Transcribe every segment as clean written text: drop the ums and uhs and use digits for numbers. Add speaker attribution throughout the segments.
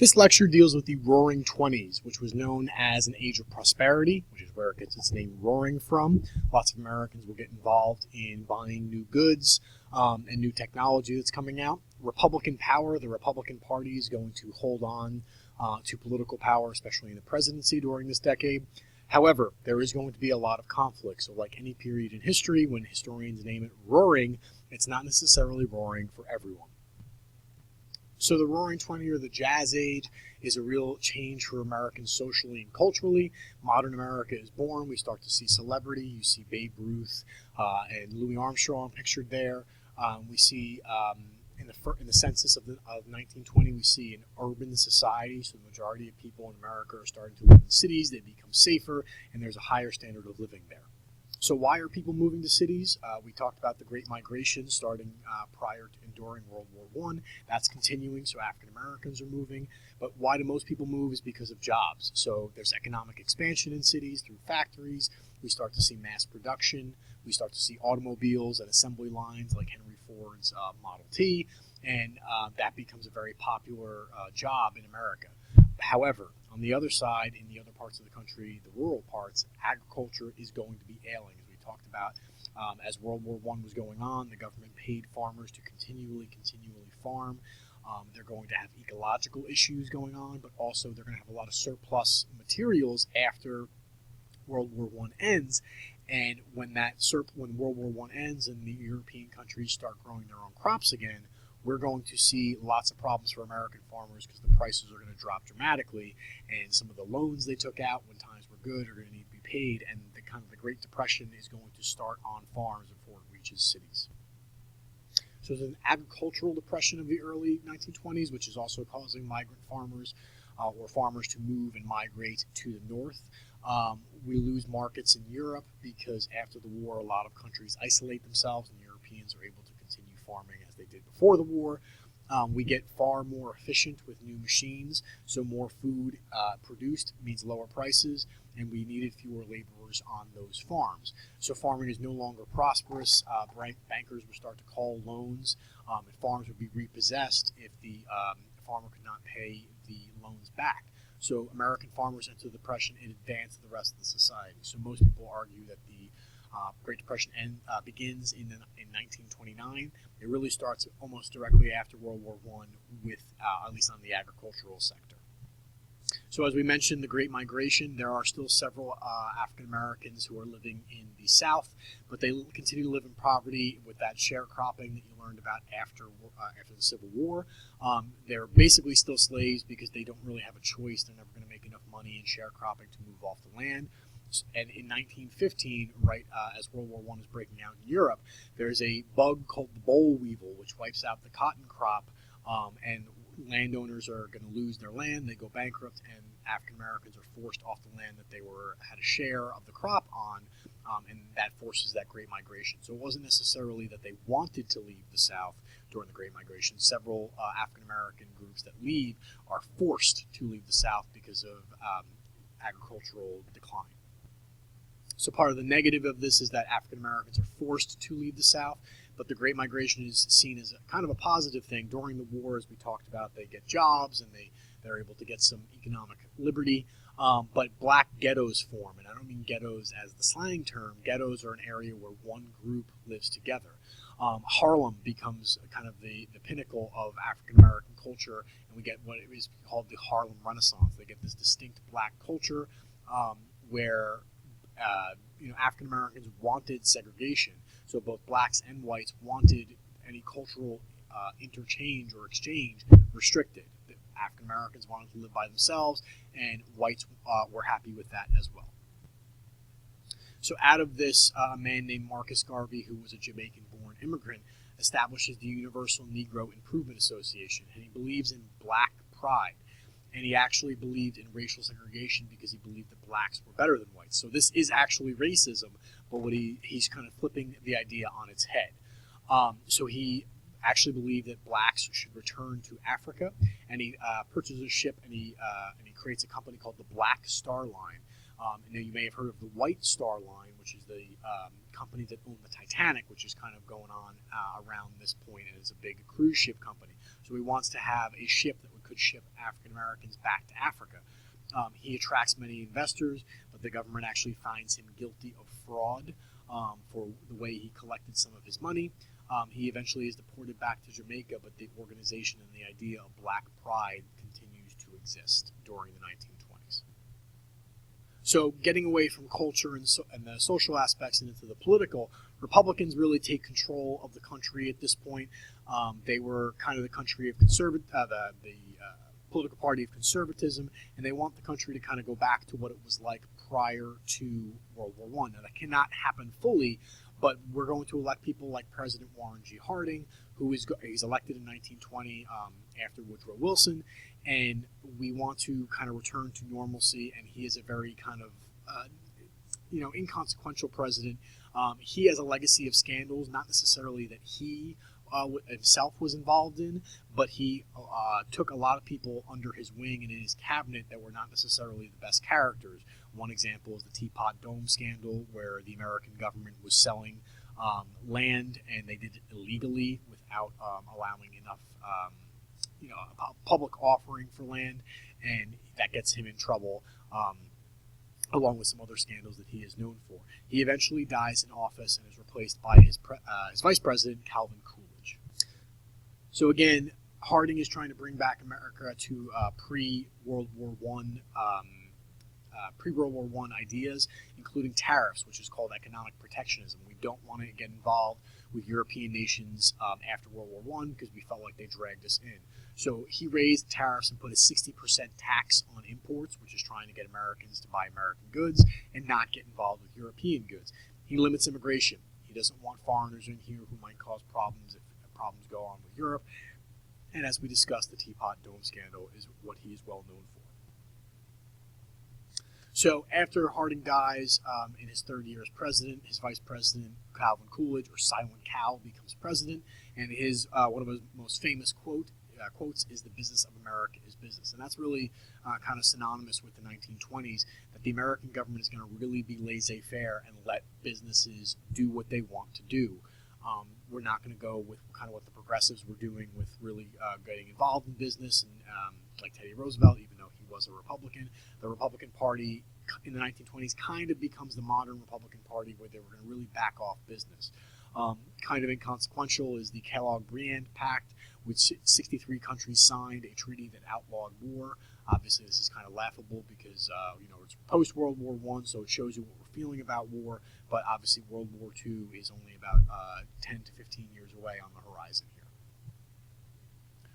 Speaker 1: This lecture deals with the Roaring 20s, which was known as an age of prosperity, which is where it gets its name roaring from. Lots of Americans will get involved in buying new goods and new technology that's coming out. Republican power, the Republican Party is going to hold on to political power, especially in the presidency during this decade. However, there is going to be a lot of conflict. So like any period in history, when historians name it roaring, it's not necessarily roaring for everyone. So the Roaring 20s, or the Jazz Age, is a real change for Americans socially and culturally. Modern America is born. We start to see celebrity. You see Babe Ruth and Louis Armstrong pictured there. We see in the census of 1920, we see an urban society. So the majority of people in America are starting to live in cities. They become safer, and there's a higher standard of living there. So why are people moving to cities? We talked about the Great Migration starting prior to and during World War I. That's continuing, so African Americans are moving. But why do most people move is because of jobs. So there's economic expansion in cities through factories. We start to see mass production. We start to see automobiles and assembly lines like Henry Ford's Model T. And that becomes a very popular job in America. However, on the other side, in the other parts of the country, the rural parts, agriculture is going to be ailing, as we talked about. As World War I was going on, the government paid farmers to continually farm. They're going to have ecological issues going on, but also they're going to have a lot of surplus materials after World War I ends. And when World War I ends and the European countries start growing their own crops again, we're going to see lots of problems for American farmers because the prices are going to drop dramatically, and some of the loans they took out when times were good are going to need to be paid, and the Great Depression is going to start on farms before it reaches cities. So there's an agricultural depression of the early 1920s, which is also causing migrant farmers or farmers to move and migrate to the north. We lose markets in Europe because after the war, a lot of countries isolate themselves, and Europeans are able to continue farming as they did before the war. We get far more efficient with new machines, so more food produced means lower prices, and we needed fewer laborers on those farms. So farming is no longer prosperous. Bankers would start to call loans, and farms would be repossessed if the farmer could not pay the loans back. So American farmers enter the Depression in advance of the rest of the society. So most people argue that the Great Depression begins in 1929. It really starts almost directly after World War I, with at least on the agricultural sector. So as we mentioned, the Great Migration, there are still several African Americans who are living in the South, but they continue to live in poverty with that sharecropping that you learned about after the Civil War. They're basically still slaves because they don't really have a choice. They're never going to make enough money in sharecropping to move off the land. And in 1915, as World War I is breaking out in Europe, there's a bug called the boll weevil, which wipes out the cotton crop, and landowners are going to lose their land. They go bankrupt, and African Americans are forced off the land that they had a share of the crop on, and that forces that Great Migration. So it wasn't necessarily that they wanted to leave the South during the Great Migration. Several African American groups that leave are forced to leave the South because of agricultural decline. So part of the negative of this is that African Americans are forced to leave the South, but the Great Migration is seen as kind of a positive thing. During the war, as we talked about, they get jobs and they're able to get some economic liberty, but black ghettos form. And I don't mean ghettos as the slang term. Ghettos are an area where one group lives together. Harlem becomes kind of the pinnacle of African American culture, and we get what is called the Harlem Renaissance. They get this distinct black culture where African Americans wanted segregation, so both blacks and whites wanted any cultural interchange or exchange restricted. The African Americans wanted to live by themselves, and whites were happy with that as well. So out of this, a man named Marcus Garvey, who was a Jamaican-born immigrant, establishes the Universal Negro Improvement Association, and he believes in black pride. And he actually believed in racial segregation because he believed that blacks were better than whites. So this is actually racism, but he's kind of flipping the idea on its head. So he actually believed that blacks should return to Africa, and he purchases a ship, and he creates a company called the Black Star Line. And you may have heard of the White Star Line, which is the company that owned the Titanic, which is kind of going on around this point, and it's a big cruise ship company. So he wants to have a ship that could ship African Americans back to Africa. He attracts many investors, but the government actually finds him guilty of fraud for the way he collected some of his money. He eventually is deported back to Jamaica, but the organization and the idea of Black Pride continues to exist during the 1920s. So getting away from culture and the social aspects and into the political, Republicans really take control of the country at this point. They were kind of the country of political party of conservatism, and they want the country to kind of go back to what it was like prior to World War I. Now, that cannot happen fully, but we're going to elect people like President Warren G. Harding, he's elected in 1920 after Woodrow Wilson, and we want to kind of return to normalcy, and he is a very kind of inconsequential president. He has a legacy of scandals, not necessarily that he himself was involved in, but he took a lot of people under his wing and in his cabinet that were not necessarily the best characters. One example is the Teapot Dome scandal, where the American government was selling land, and they did it illegally without allowing enough, a public offering for land, and that gets him in trouble. Along with some other scandals that he is known for. He eventually dies in office and is replaced by his vice president, Calvin Coolidge. So again, Harding is trying to bring back America to pre-World War I ideas, including tariffs, which is called economic protectionism. We don't want to get involved with European nations after World War I because we felt like they dragged us in. So he raised tariffs and put a 60% tax on imports, which is trying to get Americans to buy American goods and not get involved with European goods. He limits immigration. He doesn't want foreigners in here who might cause problems if problems go on with Europe. And as we discussed, the Teapot Dome scandal is what he is well known for. So after Harding dies in his third year as president, his vice president, Calvin Coolidge, or Silent Cal, becomes president. And his one of his most famous quotes is, "The business of America is business." And that's really kind of synonymous with the 1920s, that the American government is going to really be laissez-faire and let businesses do what they want to do. We're not going to go with kind of what the progressives were doing with really getting involved in business, and like Teddy Roosevelt, even though he was a Republican. The Republican Party in the 1920s kind of becomes the modern Republican Party, where they were going to really back off business. Kind of inconsequential is the Kellogg-Briand Pact, which 63 countries signed a treaty that outlawed war. Obviously, this is kind of laughable because it's post-World War I, so it shows you what we're feeling about war. But obviously, World War II is only about 10 to 15 years away on the horizon here.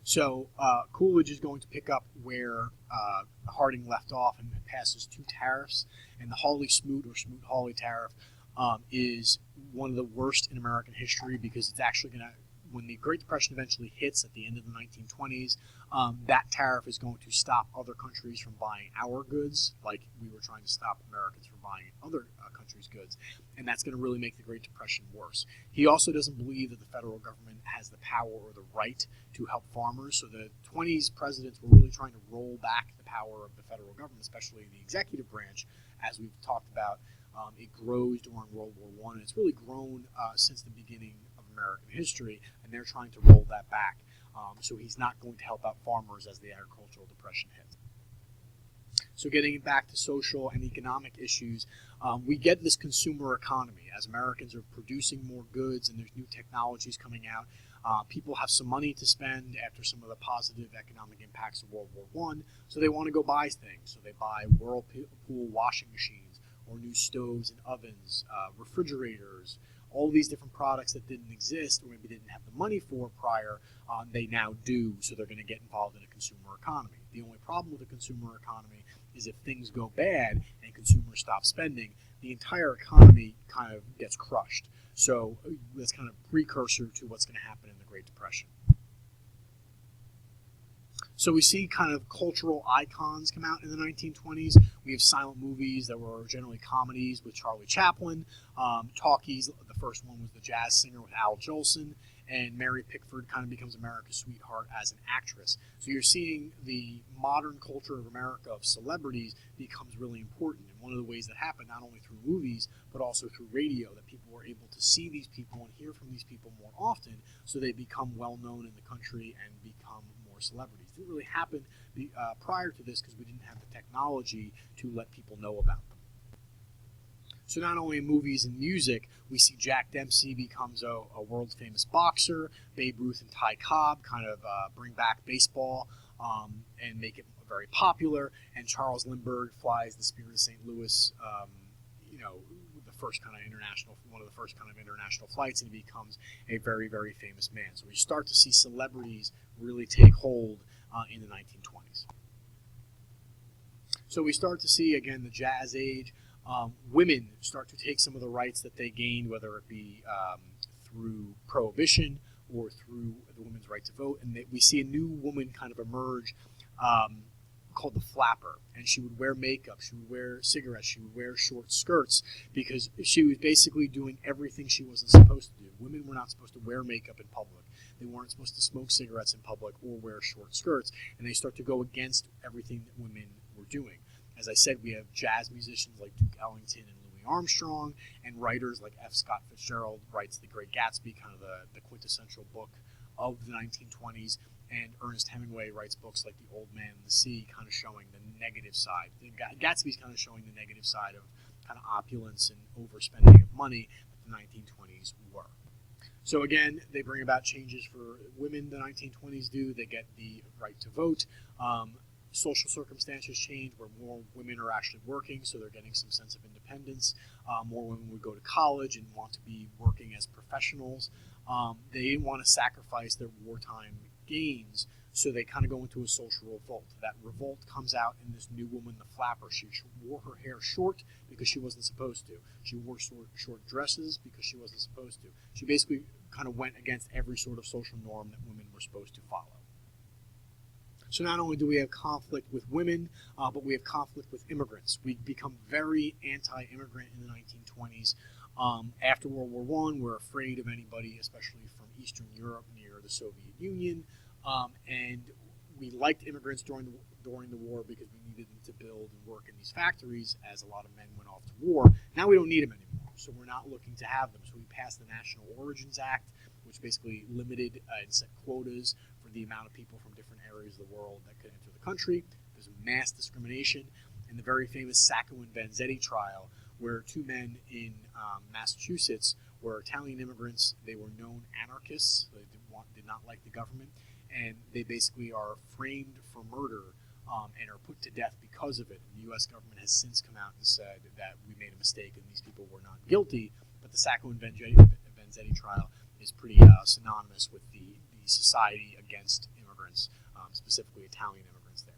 Speaker 1: So Coolidge is going to pick up where Harding left off and passes two tariffs. And the Hawley-Smoot or Smoot-Hawley tariff is one of the worst in American history, because it's actually going to, when the Great Depression eventually hits at the end of the 1920s, that tariff is going to stop other countries from buying our goods, like we were trying to stop Americans from buying other countries' goods, and that's going to really make the Great Depression worse. He also doesn't believe that the federal government has the power or the right to help farmers, so the 20s presidents were really trying to roll back the power of the federal government, especially the executive branch, as we've talked about. It grows during World War I, and it's really grown since the beginning of American history, and they're trying to roll that back. So he's not going to help out farmers as the agricultural depression hits. So getting back to social and economic issues, we get this consumer economy. As Americans are producing more goods and there's new technologies coming out, people have some money to spend after some of the positive economic impacts of World War I, so they want to go buy things. So they buy Whirlpool washing machines, or new stoves and ovens, refrigerators, all these different products that didn't exist or maybe didn't have the money for prior, they now do, so they're going to get involved in a consumer economy. The only problem with the consumer economy is if things go bad and consumers stop spending, the entire economy kind of gets crushed. So that's kind of precursor to what's going to happen in the Great Depression. So we see kind of cultural icons come out in the 1920s. We have silent movies that were generally comedies with Charlie Chaplin. Talkies, the first one was The Jazz Singer with Al Jolson. and Mary Pickford kind of becomes America's sweetheart as an actress. So you're seeing the modern culture of America of celebrities becomes really important. And one of the ways that happened, not only through movies, but also through radio, that people were able to see these people and hear from these people more often, so they become well known in the country and become more celebrities. It didn't really happen prior to this because we didn't have the technology to let people know about them. So not only in movies and music, we see Jack Dempsey becomes a world famous boxer, Babe Ruth and Ty Cobb kind of bring back baseball and make it very popular, and Charles Lindbergh flies the Spirit of St. Louis, one of the first kind of international flights, and he becomes a very, very famous man. So we start to see celebrities really take hold in the 1920s. So we start to see, again, the jazz age. Women start to take some of the rights that they gained, whether it be through prohibition or through the women's right to vote. And we see a new woman kind of emerge called the flapper. And she would wear makeup, she would wear cigarettes, she would wear short skirts, because she was basically doing everything she wasn't supposed to do. Women were not supposed to wear makeup in public. They weren't supposed to smoke cigarettes in public or wear short skirts. And they start to go against everything that women were doing. As I said, we have jazz musicians like Duke Ellington and Louis Armstrong, and writers like F. Scott Fitzgerald writes The Great Gatsby, kind of the quintessential book of the 1920s, and Ernest Hemingway writes books like The Old Man and the Sea, kind of showing the negative side. Gatsby's kind of showing the negative side of kind of opulence and overspending of money that the 1920s were. So again, they bring about changes for women, the 1920s do. They get the right to vote. Social circumstances change where more women are actually working, so they're getting some sense of independence. More women would go to college and want to be working as professionals. They didn't want to sacrifice their wartime gains, so they kind of go into a social revolt. That revolt comes out in this new woman, the flapper. She wore her hair short because she wasn't supposed to. She wore short dresses because she wasn't supposed to. She basically kind of went against every sort of social norm that women were supposed to follow. So not only do we have conflict with women, but we have conflict with immigrants. We become very anti-immigrant in the 1920s. After World War I, we're afraid of anybody, especially from Eastern Europe near the Soviet Union. And we liked immigrants during the war because we needed them to build and work in these factories as a lot of men went off to war. Now we don't need them anymore, so we're not looking to have them. So we passed the National Origins Act, which basically limited and set quotas for the amount of people from different areas of the world that could enter the country. There's mass discrimination, and the very famous Sacco and Vanzetti trial, where two men in Massachusetts were Italian immigrants. They were known anarchists. They did not like the government, and they basically are framed for murder and are put to death because of it. And the U.S. government has since come out and said that we made a mistake and these people were not guilty. But the Sacco and Vanzetti trial is pretty synonymous with the society against immigrants, specifically Italian immigrants there.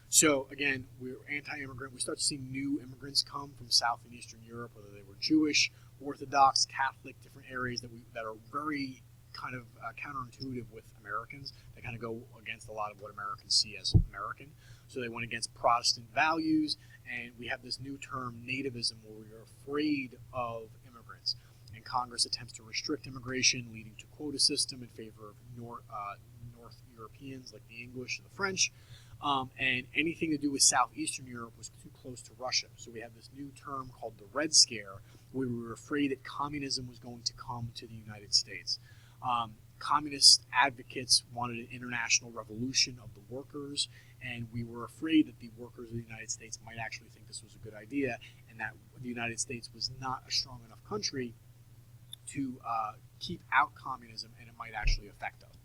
Speaker 1: So again, we're anti-immigrant. We start to see new immigrants come from South and Eastern Europe, whether they were Jewish, Orthodox, Catholic, different areas that are very kind of counterintuitive with Americans. They kind of go against a lot of what Americans see as American. So they went against Protestant values, and we have this new term, nativism, where we are afraid of immigrants. And Congress attempts to restrict immigration, leading to quota system in favor of North Europeans like the English and the French. And anything to do with Southeastern Europe was too close to Russia. So we have this new term called the Red Scare, where we were afraid that communism was going to come to the United States. Communist advocates wanted an international revolution of the workers, and we were afraid that the workers of the United States might actually think this was a good idea, and that the United States was not a strong enough country to keep out communism, and it might actually affect us.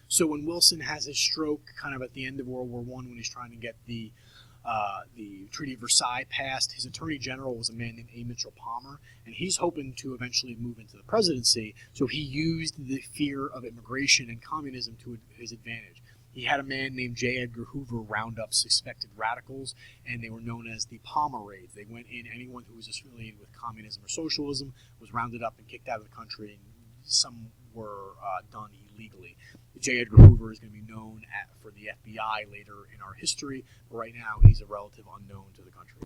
Speaker 1: So when Wilson has his stroke kind of at the end of World War I, when he's trying to get the Treaty of Versailles passed, his attorney general was a man named A. Mitchell Palmer, and he's hoping to eventually move into the presidency, so he used the fear of immigration and communism to his advantage. He had a man named J. Edgar Hoover round up suspected radicals, and they were known as the Palmer Raids. They went in, anyone who was affiliated with communism or socialism was rounded up and kicked out of the country, and some were done illegally. J. Edgar Hoover is going to be known for the FBI later in our history, but right now he's a relative unknown to the country.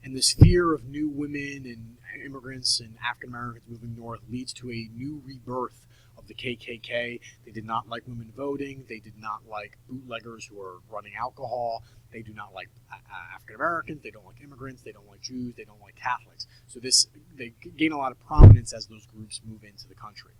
Speaker 1: And this fear of new women and immigrants and African Americans moving north leads to a new rebirth of the KKK. They did not like women voting. They did not like bootleggers who are running alcohol. They do not like African Americans. They don't like immigrants. They don't like Jews. They don't like Catholics. So they gain a lot of prominence as those groups move into the country.